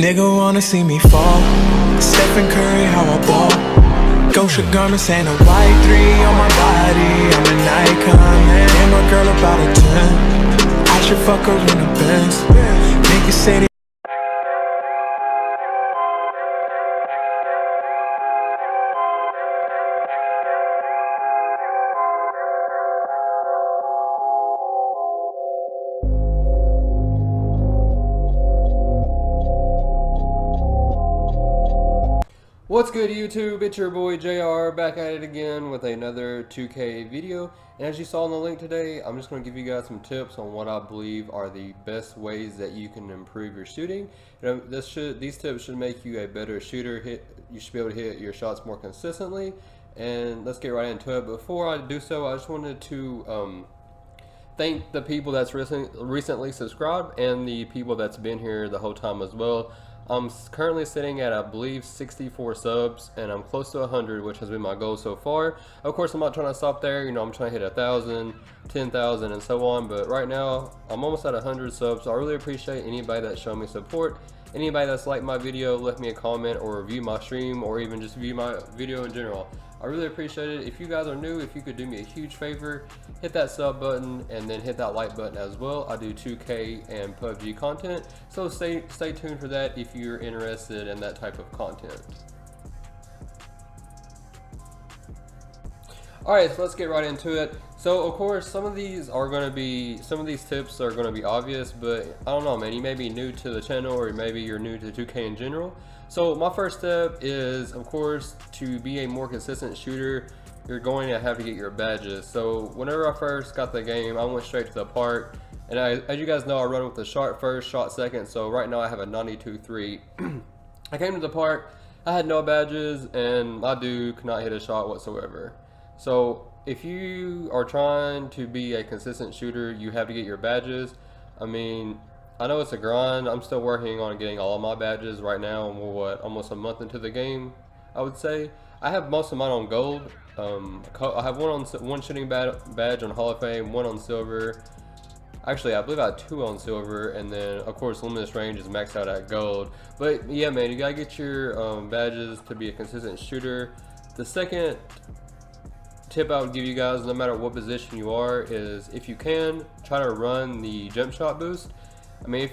Nigga wanna see me fall. Stephen Curry, how I ball. Gosha garments and a white 3 on my body. I'm an icon, man. And my girl about a 10. I should fuck her in a Benz. Niggas say they What's good, YouTube? It's your boy JR back at it again with another 2K video. And as you saw in the link today, I'm just going to give you guys some tips on what I believe are the best ways that you can improve your shooting. These tips should make you a better shooter. You should be able to hit your shots more consistently. And let's get right into it. Before I do so, I just wanted to thank the people that's recently subscribed and the people that's been here the whole time as well. I'm currently sitting at, I believe, 64 subs, and I'm close to 100, which has been my goal so far. Of course, I'm not trying to stop there. You know, I'm trying to hit 1,000, 10,000, and so on. But right now, I'm almost at 100 subs, so I really appreciate anybody that's shown me support. Anybody that's liked my video, left me a comment, or review my stream, or even just view my video in general. I really appreciate it. If you guys are new, if you could do me a huge favor, hit that sub button and then hit that like button as well. I do 2K and PUBG content, so stay tuned for that if you're interested in that type of content. Alright, so let's get right into it. So of course, some of these tips are gonna be obvious, but I don't know, man, you may be new to the channel, or maybe you're new to 2K in general. So my first step is, of course, to be a more consistent shooter, you're going to have to get your badges. So whenever I first got the game, I went straight to the park, and as you guys know, I run with the shot first, shot second. So right now I have a 92.3. I came to the park, I had no badges, and my dude could not hit a shot whatsoever. So if you are trying to be a consistent shooter, you have to get your badges. I mean, I know it's a grind. I'm still working on getting all of my badges right now. I'm almost a month into the game, I would say. I have most of mine on gold. I have one shooting badge on Hall of Fame, one on silver. Actually, I believe I have 2 on silver, and then of course limitless range is maxed out at gold. But yeah, man, you gotta get your badges to be a consistent shooter. The second tip I would give you guys, no matter what position you are, is if you can, try to run the jump shot boost. I mean,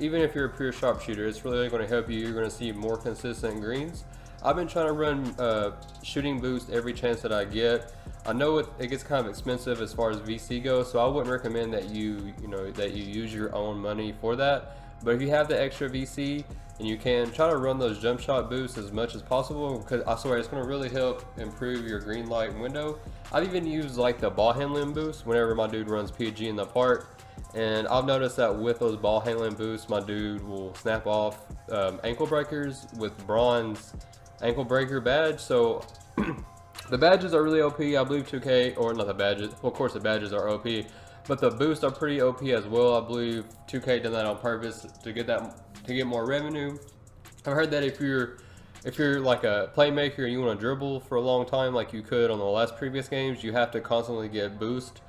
even if you're a pure sharpshooter, it's really going to help you. You're going to see more consistent greens. I've been trying to run shooting boost every chance that I get. I know it gets kind of expensive as far as VC goes, so I wouldn't recommend that you use your own money for that. But if you have the extra VC and you can, try to run those jump shot boosts as much as possible, because I swear it's going to really help improve your green light window. I've even used like the ball handling boost whenever my dude runs PG in the park. And I've noticed that with those ball handling boosts, my dude will snap off ankle breakers with bronze ankle breaker badge. So the badges are really OP. I believe 2K, or not the badges, well, of course the badges are OP, but the boosts are pretty OP as well. I believe 2K done that on purpose to get more revenue. I've heard that if you're like a playmaker and you want to dribble for a long time like you could on the last previous games, you have to constantly get boost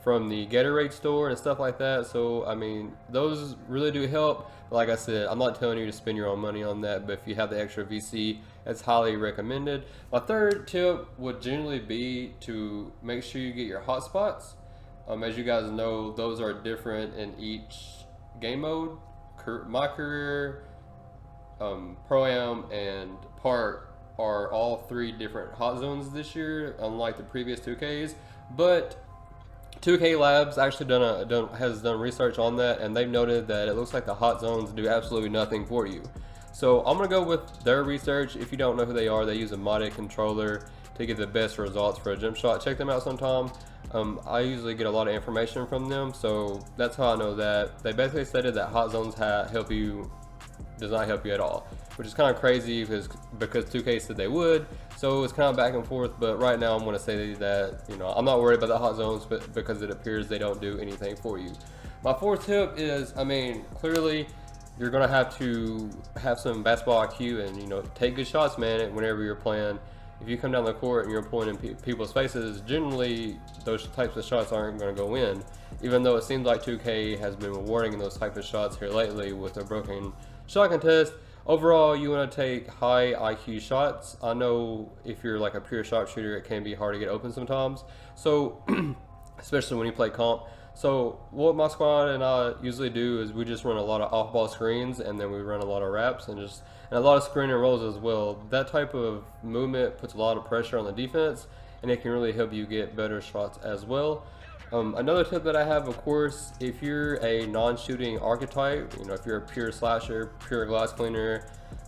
from the Gatorade store and stuff like that. So I mean, those really do help. Like I said, I'm not telling you to spend your own money on that, but if you have the extra VC, it's highly recommended. My third tip would generally be to make sure you get your hotspots. As you guys know, those are different in each game mode. My career, Pro-Am, and Park are all 3 different hot zones this year, unlike the previous 2Ks. But 2K Labs actually has done research on that, and they've noted that it looks like the hot zones do absolutely nothing for you. So I'm gonna go with their research. If you don't know who they are, they use a modded controller to get the best results for a jump shot. Check them out sometime. I usually get a lot of information from them, so that's how I know that. They basically stated that hot zones does not help you at all, which is kind of crazy because 2K said they would. So it's kind of back and forth, but right now I'm going to say that, you know, I'm not worried about the hot zones, but because it appears they don't do anything for you. My fourth tip is, I mean, clearly you're going to have some basketball IQ and, you know, take good shots, man, whenever you're playing. If you come down the court and you're pointing in people's faces, generally those types of shots aren't going to go in, even though it seems like 2K has been rewarding those types of shots here lately with a broken shot contest. overall, you want to take high IQ shots. I know if you're like a pure sharpshooter, it can be hard to get open sometimes. So, especially when you play comp. So what my squad and I usually do is we just run a lot of off-ball screens, and then we run a lot of wraps and a lot of screen and rolls as well. That type of movement puts a lot of pressure on the defense, and it can really help you get better shots as well. Another tip that I have, of course, if you're a non-shooting archetype, if you're a pure slasher, pure glass cleaner,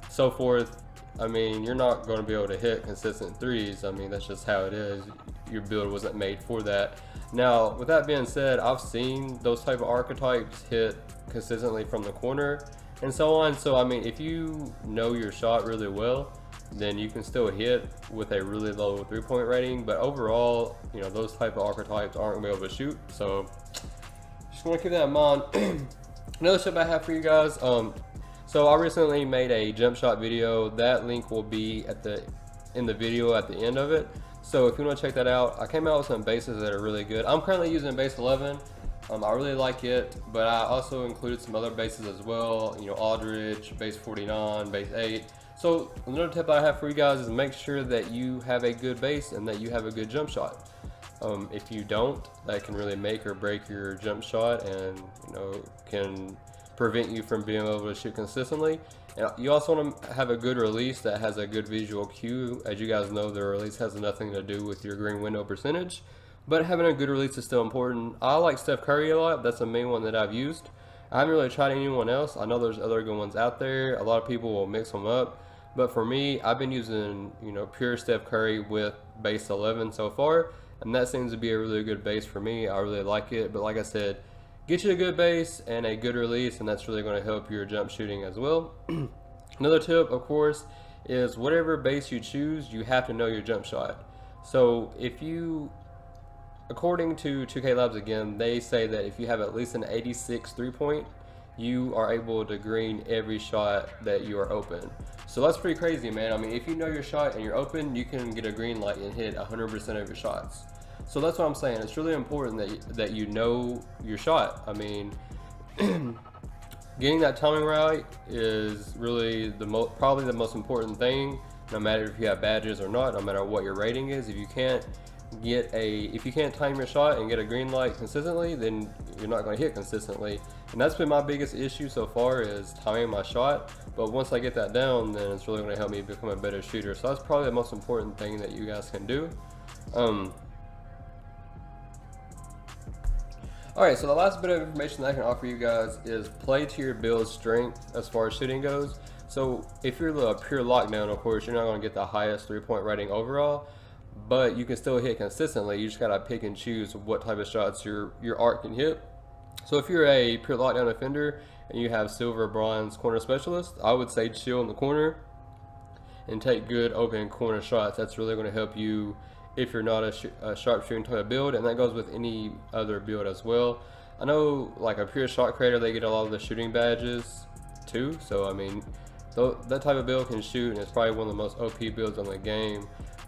so forth, I mean, you're not going to be able to hit consistent threes. I mean, that's just how it is. Your build wasn't made for that. Now, with that being said, I've seen those type of archetypes hit consistently from the corner and so on. So, I mean, if you know your shot really well, then you can still hit with a really low three-point rating. But overall, those type of archetypes aren't going to be able to shoot. So, just want to keep that in mind. Another tip I have for you guys. So I recently made a jump shot video. That link will be in the video at the end of it. So if you want to check that out, I came out with some bases that are really good. I'm currently using base 11. I really like it, but I also included some other bases as well. Aldridge, base 49, base 8. So another tip I have for you guys is make sure that you have a good base and that you have a good jump shot. If you don't, that can really make or break your jump shot, and can prevent you from being able to shoot consistently. And you also want to have a good release that has a good visual cue. As you guys know, the release has nothing to do with your green window percentage, but having a good release is still important. I like Steph Curry a lot. That's the main one that I've used. I haven't really tried anyone else. I know there's other good ones out there. A lot of people will mix them up, but for me, I've been using pure Steph Curry with base 11 so far, and that seems to be a really good base for me. I really like it. But like I said, get you a good base and a good release, and that's really going to help your jump shooting as well. Another tip, of course, is whatever base you choose, you have to know your jump shot. So if you, according to 2K Labs again, they say that if you have at least an 86 3-point, you are able to green every shot that you are open. So that's pretty crazy, man. I mean, if you know your shot and you're open, you can get a green light and hit 100% of your shots. So that's what I'm saying. It's really important that you know your shot. I mean, getting that timing right is really probably the most important thing. No matter if you have badges or not, no matter what your rating is, if you can't time your shot and get a green light consistently, then you're not going to hit consistently. And that's been my biggest issue so far, is timing my shot. But once I get that down, then it's really going to help me become a better shooter. So that's probably the most important thing that you guys can do. Alright, so the last bit of information that I can offer you guys is play to your build's strength as far as shooting goes. So if you're a pure lockdown, of course, you're not going to get the highest 3-point rating overall, but you can still hit consistently. You just got to pick and choose what type of shots your arc can hit. So if you're a pure lockdown defender and you have silver, bronze, corner specialist, I would say chill in the corner and take good open corner shots. That's really going to help you if you're not a sharpshooting type of build, and that goes with any other build as well. I know like a pure shot creator, they get a lot of the shooting badges too, so I mean that type of build can shoot, and it's probably one of the most OP builds on the game.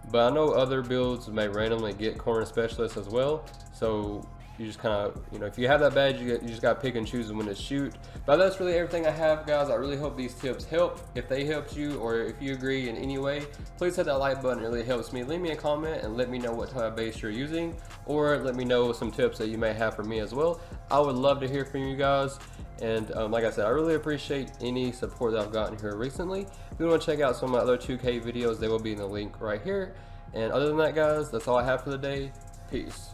But I know other builds may randomly get corner specialists as well, so you just kind of, if you have that badge, you just got to pick and choose when to shoot. But that's really everything I have, guys. I really hope these tips help. If they helped you, or if you agree in any way, please hit that like button. It really helps me. Leave me a comment and let me know what type of base you're using, or let me know some tips that you may have for me as well. I would love to hear from you guys. And like I said, I really appreciate any support that I've gotten here recently. If you want to check out some of my other 2K videos, they will be in the link right here. And other than that, guys, that's all I have for the day. Peace.